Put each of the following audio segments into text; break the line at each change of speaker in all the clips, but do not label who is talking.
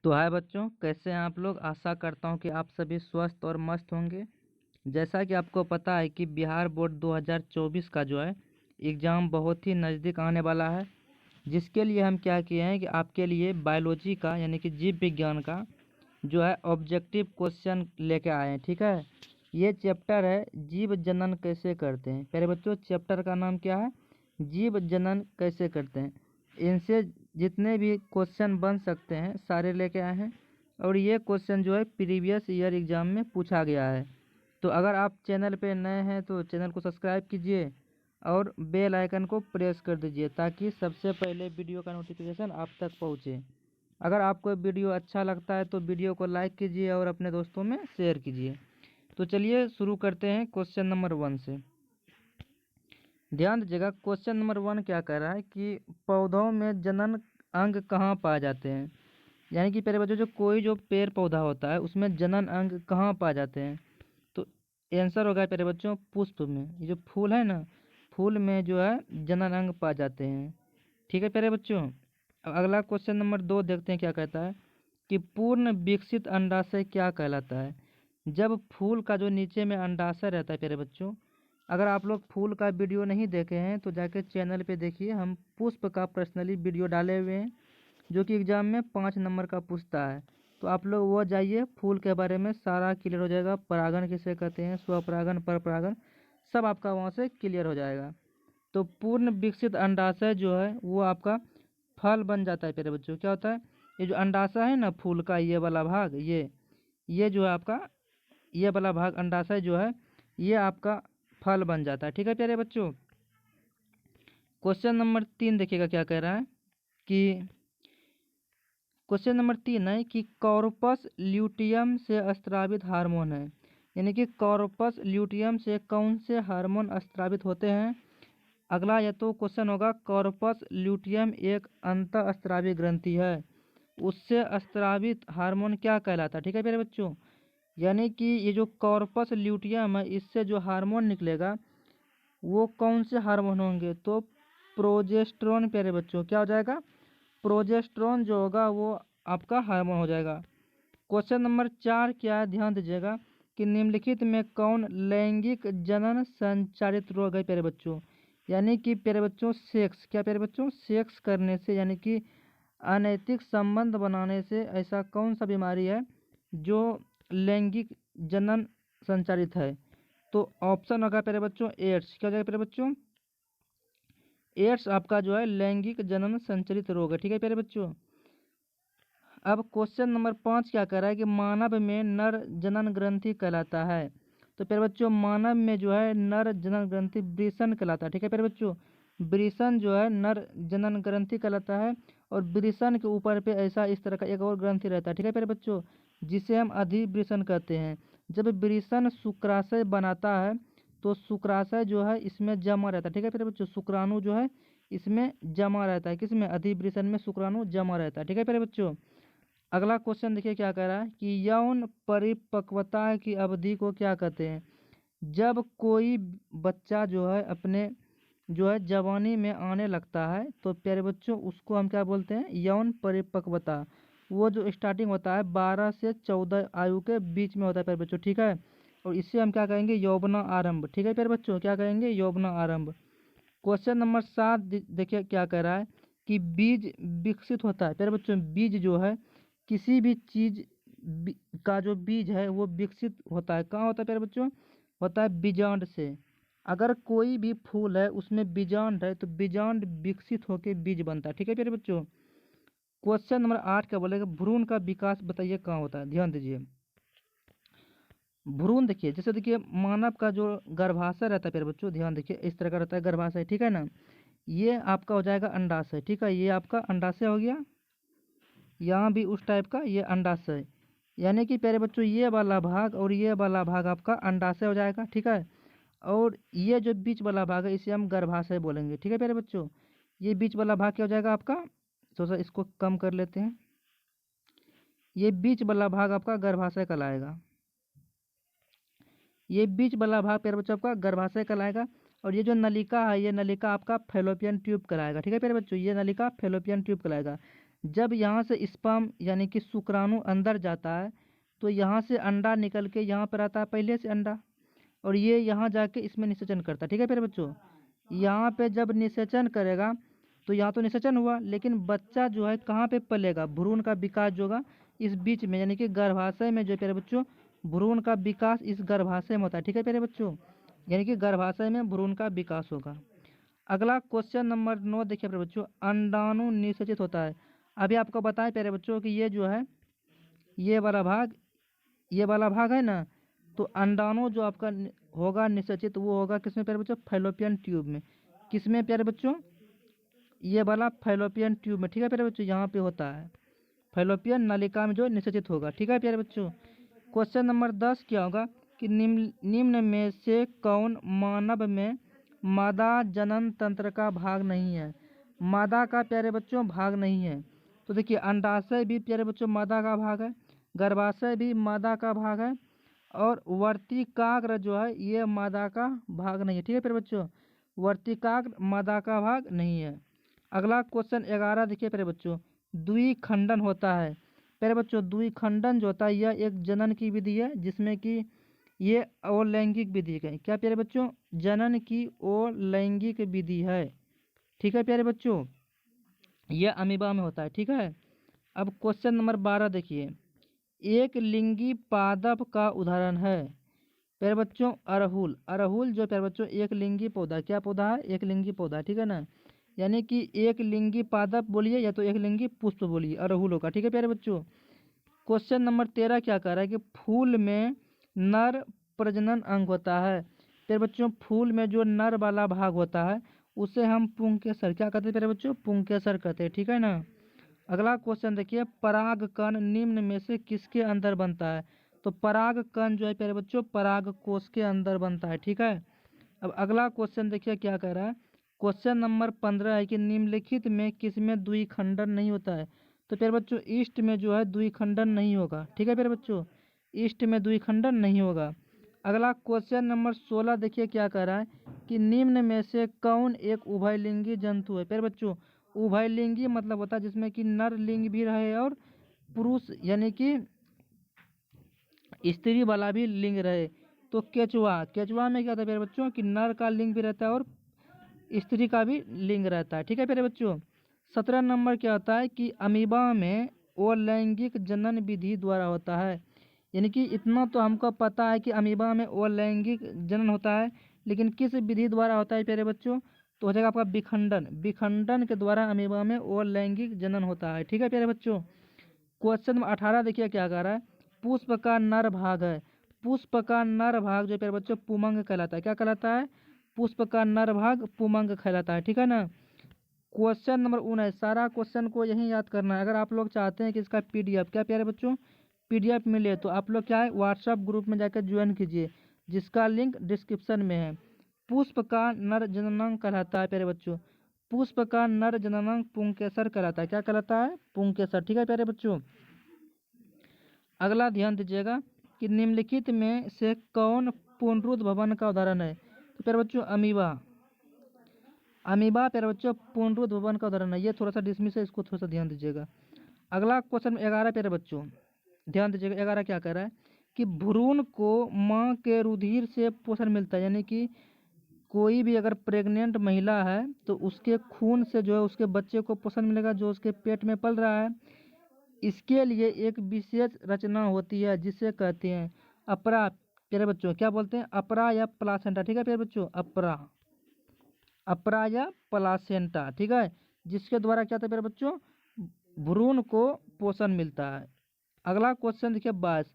तो हाय बच्चों, कैसे हैं आप लोग। आशा करता हूं कि आप सभी स्वस्थ और मस्त होंगे। जैसा कि आपको पता है कि बिहार बोर्ड 2024 का जो है एग्ज़ाम बहुत ही नज़दीक आने वाला है, जिसके लिए हम क्या किए हैं कि आपके लिए बायोलॉजी का यानी कि जीव विज्ञान का जो है ऑब्जेक्टिव क्वेश्चन लेके आए हैं। ठीक है, ये चैप्टर है जीव जनन कैसे करते हैं। प्यारे बच्चों, चैप्टर का नाम क्या है? जीव जनन कैसे करते हैं। इनसे जितने भी क्वेश्चन बन सकते हैं सारे लेके आए हैं, और ये क्वेश्चन जो है प्रीवियस ईयर एग्ज़ाम में पूछा गया है। तो अगर आप चैनल पे नए हैं तो चैनल को सब्सक्राइब कीजिए और बेल आइकन को प्रेस कर दीजिए, ताकि सबसे पहले वीडियो का नोटिफिकेशन आप तक पहुँचे। अगर आपको वीडियो अच्छा लगता है तो वीडियो को लाइक कीजिए और अपने दोस्तों में शेयर कीजिए। तो चलिए शुरू करते हैं क्वेश्चन नंबर 1 से। ध्यान दीजिएगा, क्वेश्चन नंबर 1 क्या कह रहा है कि पौधों में जनन अंग कहाँ पाए जाते हैं। यानी कि प्यारे बच्चों, जो कोई जो पेड़ पौधा होता है उसमें जनन अंग कहाँ पाए जाते हैं। तो आंसर होगा प्यारे बच्चों पुष्प में। ये जो फूल है ना, फूल में जो है जनन अंग पाए जाते हैं। ठीक है प्यारे बच्चों। अब अगला क्वेश्चन नंबर 2 देखते हैं क्या कहता है कि पूर्ण विकसित अंडाशय क्या कहलाता है। जब फूल का जो नीचे में अंडाशय रहता है प्यारे बच्चों, अगर आप लोग फूल का वीडियो नहीं देखे हैं तो जाके चैनल पे देखिए, हम पुष्प का पर्सनली वीडियो डाले हुए हैं जो कि एग्जाम में 5 नंबर का पूछता है। तो आप लोग वो जाइए, फूल के बारे में सारा क्लियर हो जाएगा। परागण किसे कहते हैं, स्वपरागण, परपरागण, सब आपका वहाँ से क्लियर हो जाएगा। तो पूर्ण विकसित अंडाशय जो है वो आपका फल बन जाता है प्यारे बच्चों। क्या होता है, ये जो अंडाशय है ना फूल का, ये वाला भाग, ये जो है आपका, ये वाला भाग अंडाशय जो है ये आपका फल बन जाता है। ठीक है प्यारे बच्चों। क्वेश्चन नंबर 3 देखिएगा क्या कह रहा है कि क्वेश्चन नंबर 3 है कि कॉर्पस ल्यूटियम से स्रावित हार्मोन है। यानी कि कॉर्पस ल्यूटियम से कौन से हार्मोन स्रावित होते हैं। अगला या तो क्वेश्चन होगा कॉर्पस ल्यूटियम एक अंतःस्रावी ग्रंथि है, उससे स्रावित हार्मोन क्या कहलाता है। ठीक है प्यारे बच्चों, यानी कि ये जो कॉर्पस ल्यूटियम है इससे जो हार्मोन निकलेगा वो कौन से हार्मोन होंगे, तो प्रोजेस्टेरोन प्यारे बच्चों। क्या हो जाएगा, प्रोजेस्टेरोन जो होगा वो आपका हार्मोन हो जाएगा। क्वेश्चन नंबर 4 क्या है, ध्यान दीजिएगा कि निम्नलिखित में कौन लैंगिक जनन संचारित रोग है प्यारे बच्चों। यानी कि प्यारे बच्चों सेक्स, क्या प्यारे बच्चों, सेक्स करने से यानी कि अनैतिक संबंध बनाने से ऐसा कौन सा बीमारी है जो लैंगिक जनन संचारित है। तो ऑप्शन होगा प्यारे बच्चों एड्स। क्या हो जाएगा प्यारे बच्चों, एड्स आपका जो है लैंगिक जनन संचारित रोग है। ठीक है प्यारे बच्चों। अब क्वेश्चन नंबर 5 क्या कह रहा है कि मानव में नर जनन ग्रंथि कहलाता है। तो प्यारे बच्चों मानव में जो है नर जनन ग्रंथि वृषण कहलाता है। ठीक है प्यारे बच्चों, वृषण जो है नर जनन ग्रंथि कहलाता है, और वृषण के ऊपर पे ऐसा इस तरह का एक और ग्रंथि रहता है। ठीक है प्यारे बच्चों, जिसे हम अधिवृषण कहते हैं। जब वृषण शुक्राशय बनाता है तो शुक्राशय जो है इसमें जमा रहता है। ठीक है प्यारे बच्चों, शुक्राणु जो है इसमें जमा रहता है, किसमें, अधिवृषण में शुक्राणु जमा रहता है। ठीक है प्यारे बच्चों। अगला क्वेश्चन देखिए क्या कह रहा है कि यौन परिपक्वता की अवधि को क्या कहते हैं। जब कोई बच्चा जो है अपने जो है जवानी में आने लगता है तो प्यारे बच्चों उसको हम क्या बोलते हैं, यौन परिपक्वता। वो जो स्टार्टिंग होता है 12 से 14 आयु के बीच में होता है प्यारे बच्चों। ठीक है, और इससे हम क्या कहेंगे, यौवना आरंभ। ठीक है प्यारे बच्चों, क्या कहेंगे, यौवना आरंभ। क्वेश्चन नंबर 7 देखिए क्या कह रहा है कि बीज विकसित होता है। प्यारे बच्चों बीज जो है किसी भी चीज का जो बीज है वो विकसित होता है, कहाँ होता है प्यारे बच्चों, होता है बीजांड से। अगर कोई भी फूल है उसमें बीजांड है तो बीजांड विकसित होकर बीज बनता है। ठीक है प्यारे बच्चों। क्वेश्चन नंबर 8 क्या बोलेगा, भ्रूण का विकास बताइए कहाँ होता है। ध्यान दीजिए, भ्रूण देखिए, जैसे देखिए मानव का जो गर्भाशय रहता है प्यारे बच्चों, ध्यान देखिए इस तरह का रहता है गर्भाशय। ठीक है ना, ये आपका हो जाएगा अंडाशय। ठीक है, ये आपका अंडाशय हो गया, यहाँ भी उस टाइप का ये अंडाशय। यानी कि प्यारे बच्चों ये वाला भाग और ये वाला भाग आपका अंडाशय हो जाएगा। ठीक है, और ये जो बीच वाला भाग है इसे हम गर्भाशय बोलेंगे। ठीक है प्यारे बच्चों, ये बीच वाला भाग क्या हो जाएगा आपका, थोड़ा सा इसको कम कर लेते हैं, ये बीच वाला भाग आपका गर्भाशय कहलाएगा। ये बीच वाला भाग प्यारे बच्चों आपका गर्भाशय कहलाएगा, और ये जो नलिका है ये नलिका आपका फैलोपियन ट्यूब कहलाएगा। ठीक है प्यारे बच्चों, ये नलिका फैलोपियन ट्यूब कहलाएगा। जब यहाँ से स्पर्म यानी कि शुक्राणु अंदर जाता है तो यहाँ से अंडा निकल के यहाँ पर आता है पहले से अंडा, और ये यहाँ जाके इसमें निषेचन करता है। ठीक है प्यारे बच्चों, यहाँ पे जब निषेचन करेगा तो यहाँ तो निषेचन हुआ, लेकिन बच्चा जो है कहाँ पे पलेगा, भ्रूण का विकास जो होगा इस बीच में यानी कि गर्भाशय में जो प्यारे बच्चों भ्रूण का विकास इस गर्भाशय में होता है। ठीक है प्यारे बच्चों, यानी कि गर्भाशय में भ्रूण का विकास होगा। अगला क्वेश्चन नंबर 9 देखिए प्यारे बच्चों, अंडाणु निषेचित होता है। अभी आपको बताएं प्यारे बच्चों कि ये जो है ये वाला भाग है ना, तो अंडाणु जो आपका होगा निषेचित वो होगा किसमें प्यारे बच्चों, फैलोपियन ट्यूब में। किसमें प्यारे बच्चों, ये वाला फैलोपियन ट्यूब में। ठीक है प्यारे बच्चों, यहाँ पे होता है फैलोपियन नलिका में जो निषेचित होगा। ठीक है प्यारे बच्चों, क्वेश्चन नंबर 10 क्या होगा कि निम्न में से कौन मानव में मादा जनन तंत्र का भाग नहीं है। मादा का प्यारे बच्चों भाग नहीं है, तो देखिए अंडाशय भी प्यारे बच्चों मादा का भाग है, गर्भाशय भी मादा का भाग है, और वर्तिकाग्र जो है ये मादा का भाग नहीं है। ठीक है प्यारे बच्चों, वर्तिकाग्र मादा का भाग नहीं है। अगला क्वेश्चन 11 देखिए प्यारे बच्चों, द्विखंडन होता है। प्यारे बच्चों द्विखंडन जो होता है यह एक जनन की विधि है जिसमें कि ये अलैंगिक विधि है। क्या प्यारे बच्चों, जनन की अलैंगिक विधि है। ठीक है प्यारे बच्चों, यह अमीबा में होता है। ठीक है, अब क्वेश्चन नंबर 12 देखिए, एक लिंगी पादप का उदाहरण है। प्यारे बच्चों अड़हुल, अड़हुल जो प्यारे बच्चों एक लिंगी पौधा, क्या पौधा है, एक लिंगी पौधा। ठीक है ना, यानी कि एक लिंगी पादप बोलिए या तो एक लिंगी पुष्प बोलिए, अड़हुल होगा। ठीक है प्यारे बच्चों, क्वेश्चन नंबर 13 क्या कह रहा है कि फूल में नर प्रजनन अंग होता है। प्यारे बच्चों फूल में जो नर वाला भाग होता है उसे हम पुंकेसर क्या कहते हैं प्यारे बच्चों, पुंकेसर कहते हैं। ठीक है ना, अगला क्वेश्चन देखिए, परागकण निम्न में से किसके अंदर बनता है। तो परागकण जो है प्यारे बच्चों पराग कोश के अंदर बनता है। ठीक है, अब अगला क्वेश्चन देखिए क्या कह रहा है, क्वेश्चन नंबर 15 है कि निम्नलिखित में किसमें द्विखंडन नहीं होता है। तो प्यारे बच्चों ईस्ट में जो है द्विखंडन नहीं होगा। ठीक है प्यारे बच्चों, ईस्ट में द्विखंडन नहीं होगा। अगला क्वेश्चन नंबर 16 देखिए क्या कह रहा है कि निम्न में से कौन एक उभयलिंगी जंतु है। प्यारे बच्चों उभयलिंगी मतलब होता है जिसमें कि नर लिंग भी रहे और पुरुष यानी कि स्त्री वाला भी लिंग रहे। तो केचुआ, केचुआ में क्या होता है प्यारे बच्चों कि नर का लिंग भी रहता है और स्त्री का भी लिंग रहता है। ठीक है प्यारे बच्चों, 17 नंबर क्या होता है कि अमीबा में अलैंगिक जनन विधि द्वारा होता है। यानी कि इतना तो हमको पता है कि अमीबा में अलैंगिक जनन होता है, लेकिन किस विधि द्वारा होता है प्यारे बच्चों, तो हो जाएगा आपका विखंडन, विखंडन के द्वारा अमीबा में अलैंगिक जनन होता है। ठीक है प्यारे बच्चों, क्वेश्चन 18 देखिए क्या कह रहा है, पुष्प का नर भाग है। पुष्प का नर भाग जो प्यारे बच्चों पुमंग कहलाता है। क्या कहलाता है, पुष्प का नर भाग पुमंग कहलाता है। ठीक है ना, क्वेश्चन नंबर 19, सारा क्वेश्चन को यही याद करना है। अगर आप लोग चाहते हैं कि इसका पीडीएफ क्या प्यारे बच्चों पीडीएफ मिले तो आप लोग क्या है व्हाट्सएप ग्रुप में जाकर ज्वाइन कीजिए जिसका लिंक डिस्क्रिप्शन में है। पुष्प का नर जननांग कहलाता है प्यारे बच्चों, पुष्प का नर जननांग पुंकेसर कहलाता है। क्या कहलाता है, पुंकेसर। ठीक है प्यारे बच्चों, अगला ध्यान दीजिएगा कि निम्नलिखित में से कौन पुनरुद्ध भवन का उदाहरण है। तो प्यारे बच्चों अमीबा, अमीबा प्यारे बच्चों पुनरुद्ध भवन का उदाहरण है। ये थोड़ा सा डिसमिस है, इसको थोड़ा सा ध्यान दीजिएगा। अगला क्वेश्चन 11 प्यारे बच्चों ध्यान दीजिएगा, 11 क्या कह रहा है कि भ्रूण को माँ के रुधिर से पोषण मिलता है। यानी कि कोई भी अगर प्रेग्नेंट महिला है तो उसके खून से जो है उसके बच्चे को पोषण मिलेगा जो उसके पेट में पल रहा है। इसके लिए एक विशेष रचना होती है जिसे कहते हैं अपरा। प्यारे बच्चों क्या बोलते हैं, अपरा या प्लासेंटा। ठीक है प्यारे बच्चों, अपरा, अपरा या प्लासेंटा। ठीक है, जिसके द्वारा क्या होता है प्यारे बच्चों भ्रूण को पोषण मिलता है। अगला क्वेश्चन देखिए 22,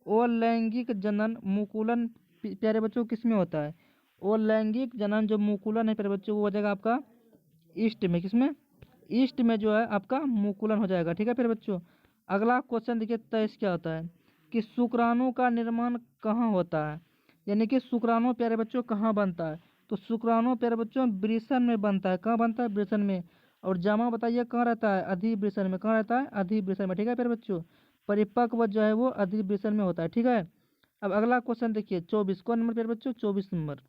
अलैंगिक जनन मुकुलन प्यारे बच्चों किस में होता है। अलैंगिक जनन जो मुकुलन है प्यारे बच्चों वो हो जाएगा आपका ईस्ट में। किसमें, ईस्ट में जो है आपका मुकुलन हो जाएगा। ठीक है प्यारे बच्चों, अगला क्वेश्चन देखिए 23 क्या होता है कि शुक्राणु का निर्माण कहाँ होता है। यानी कि शुक्राणु प्यारे बच्चों कहाँ बनता है। तो शुक्राणु प्यारे बच्चों वृषण में बनता है। कहाँ बनता है, वृषण में। और जामा बताइए कहाँ रहता है, अधिवृषण में। कहाँ रहता है, अधिवृषण में। ठीक है प्यारे बच्चों, परिपक्व जो है वो अधिवृषण में होता है। ठीक है, अब अगला क्वेश्चन देखिए 24, कौन नंबर प्यारे बच्चों 24 नंबर,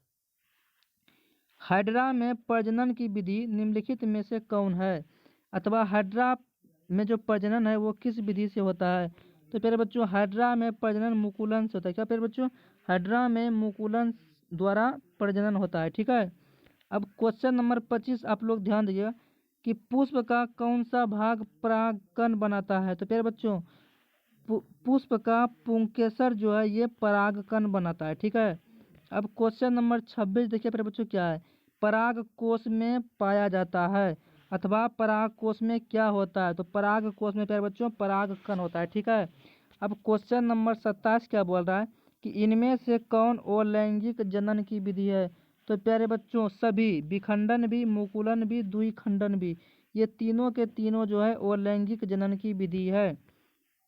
हाइड्रा में प्रजनन की विधि निम्नलिखित में से कौन है। अथवा हाइड्रा में जो प्रजनन है वो किस विधि से होता है? तो प्यारे बच्चों हाइड्रा में प्रजनन मुकुलन से होता है। क्या प्यारे बच्चों? हाइड्रा में मुकुलन द्वारा प्रजनन होता है। ठीक है। अब क्वेश्चन नंबर 25 आप लोग ध्यान दीजिए कि पुष्प का कौन सा भाग परागकण बनाता है? तो प्यारे बच्चों पुष्प का पुंकेसर जो है ये परागकण बनाता है। ठीक है। अब क्वेश्चन नंबर 26 देखिए प्यारे बच्चों क्या है? पराग कोश में पाया जाता है अथवा पराग कोश में क्या होता है? तो पराग कोश में प्यारे बच्चों परागकण होता है। ठीक है। अब क्वेश्चन नंबर 27 क्या बोल रहा है कि इनमें से कौन अलैंगिक जनन की विधि है? तो प्यारे बच्चों सभी, विखंडन भी, मुकुलन भी, द्विखंडन भी, ये तीनों के तीनों जो है अलैंगिक जनन की विधि है।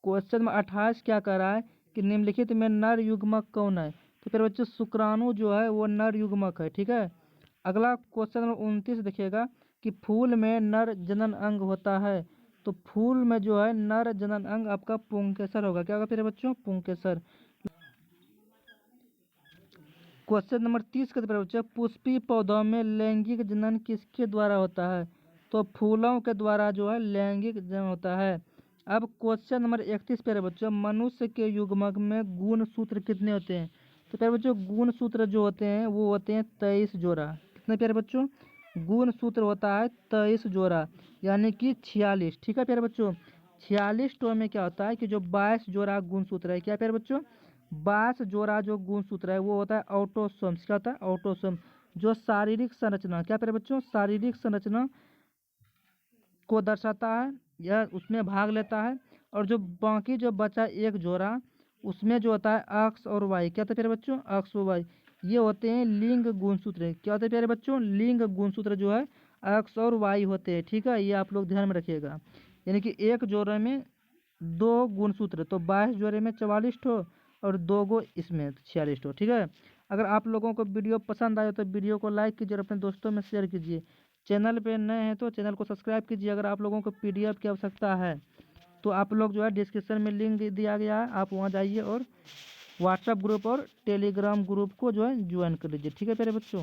क्वेश्चन नंबर 28 क्या कह रहा है कि निम्नलिखित में नर युग्मक कौन है? तो प्यारे बच्चों शुक्राणु जो है वो नर युग्मक है। ठीक है। अगला क्वेश्चन नंबर 29 देखिएगा कि फूल में नर जनन अंग होता है। तो फूल में जो है नर जनन अंग आपका पुंकेसर होगा। क्या होगा प्यारे बच्चों? पुंकेसर। क्वेश्चन नंबर 30 का प्यारे बच्चों पुष्पीय पौधों में लैंगिक जनन किसके द्वारा होता है? तो फूलों के द्वारा जो है लैंगिक जनन होता है। अब क्वेश्चन नंबर 31 प्यारे बच्चों मनुष्य के युग्मक में गुण सूत्र कितने होते हैं? तो प्यारे बच्चों गुण सूत्र जो होते हैं वो होते हैं 23 जोड़ा। कितने प्यारे बच्चों? गुण सूत्र होता है 23 जोड़ा यानी कि 46। ठीक है प्यारे बच्चों। 46 टो में क्या होता है कि जो 22 जोड़ा गुण सूत्र है। क्या प्यारे बच्चों? 22 जोड़ा जो गुण सूत्र है वो होता है ऑटोसोम्स। क्या होता है? ऑटोसोम। जो शारीरिक संरचना, क्या प्यारे बच्चों? शारीरिक संरचना को दर्शाता है या उसमें भाग लेता है। और जो बाकी जो बचा एक जोड़ा उसमें जो होता है अक्स और वाई। क्या होता है प्यारे बच्चों? अक्स और वाई। ये होते हैं लिंग गुणसूत्र। क्या होते हैं प्यारे बच्चों? लिंग गुणसूत्र जो है अक्स और वाई होते हैं। ठीक है। ये आप लोग ध्यान में रखिएगा। यानी कि एक जोड़े में 2 गुणसूत्र, तो 22 जोड़े में 44 ठो और 2 गो इसमें 46 ठो। ठीक है। अगर आप लोगों को वीडियो पसंद आए तो वीडियो को लाइक कीजिए और अपने दोस्तों में शेयर कीजिए। चैनल पे नए हैं तो चैनल को सब्सक्राइब कीजिए। अगर आप लोगों को पीडीएफ की आवश्यकता है तो आप लोग जो है डिस्क्रिप्शन में लिंक दिया गया है, आप वहां जाइए और व्हाट्सएप ग्रुप और टेलीग्राम ग्रुप को जो है ज्वाइन कर लीजिए। ठीक है प्यारे बच्चों।